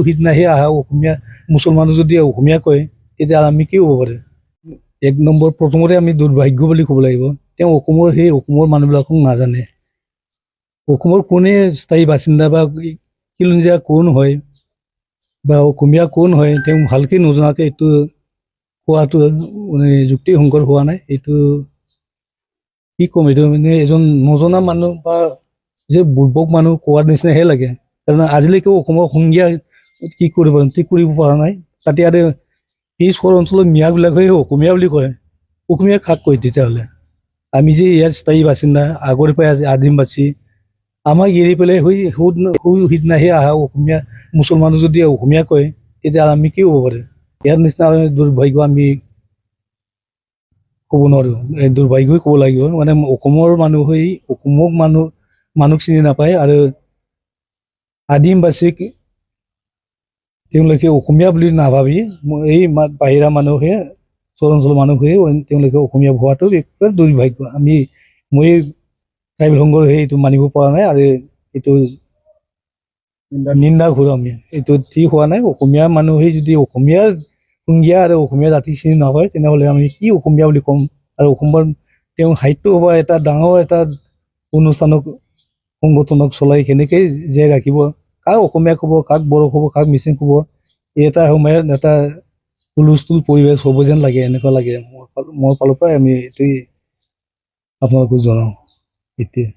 সিদিনাহে অহা অসমীয়া মুছলমানে যদি অসমীয়া কয় তেতিয়া আমি কি হ'ব পাৰে। এক নম্বৰ প্ৰথমতে আমি দুৰ্ভাগ্য বুলি ক'ব লাগিব, তেওঁ অসমৰ মানুহবিলাকক নাজানে। অসমৰ কোনে স্থায়ী বাসিন্দা বা খিলঞ্জীয়া কোন হয় বা অসমীয়া কোন হয় তেওঁ ভালকৈ নজনাকৈ এইটো কোৱাটো মানে যুক্তিসংগত হোৱা নাই। এইটো কি ক'ম, এইটো মানে এজন নজনা মানুহ বা যে বুৰ্বক মানুহ কোৱাৰ নিচিনাহে লাগে। কাৰণ আজিলৈকেও অসমৰ সংজ্ঞা কি কৰিব পৰা নাই। তাতে আৰু এই চৰ অঞ্চলৰ মিয়াবিলাকে অসমীয়া বুলি কয়, অসমীয়া কাক কয় তেতিয়াহ'লে? আমি যে ইয়াৰ স্থায়ী বাসিন্দা আগৰে পৰাই আদিমবাসী, আমাক এৰি পেলাই সিদিনাহে অহা অসমীয়া মুছলমানে যদি অসমীয়া কয় তেতিয়া আমি কি হ'ব পাৰে। ইয়াৰ নিচিনা দুৰ্ভাগ্য আমি ক'ব নোৱাৰোঁ, দুৰ্ভাগ্যই ক'ব লাগিব। মানে অসমৰ মানুহ হৈ মানুহক চিনি নাপায় আৰু আদিমবাসীক তেওঁলোকে অসমীয়া বুলি নাভাবি এই বাহিৰা মানুহে চৰ অঞ্চলৰ মানুহে তেওঁলোকে অসমীয়া ভবাটো একেবাৰে দুৰ্ভাগ্য। মই ট্ৰাইবেল সংঘৰ এইটো মানিব পৰা নাই আৰু এইটো নিন্দা কৰোঁ। আমি এইটো ঠিক হোৱা নাই। অসমীয়া মানুহে যদি অসমীয়াৰ সংজ্ঞা আৰু অসমীয়া জাতি চিনি নাপায় তেনেহ'লে আমি কি অসমীয়া বুলি ক'ম। আৰু অসমৰ তেওঁ সাহিত্য সভা এটা ডাঙৰ এটা অনুষ্ঠানক সংগঠনক চলাই কেনেকৈ জীয়াই ৰাখিব, কাক অসমীয়া ক'ব, কাক বড়ো ক'ব, কাক মিচিং ক'ব, এটা সময়ত এটা হুলস্থুল পৰিৱেশ হ'ব যেন লাগে, এনেকুৱা লাগে। মোৰ ফালৰ পৰাই আমি এইটোৱেই আপোনালোকক জনাওঁ এতিয়া।